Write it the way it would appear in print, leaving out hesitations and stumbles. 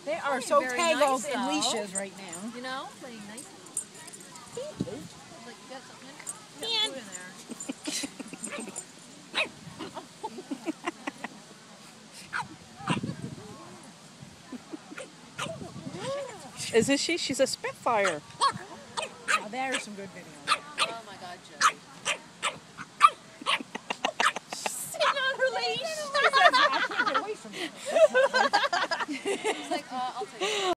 They are so tangled nice, in leashes right now. You know, playing nice. Like you got something in, you got food in there. Isn't she? She's a spitfire. Now there's some good video.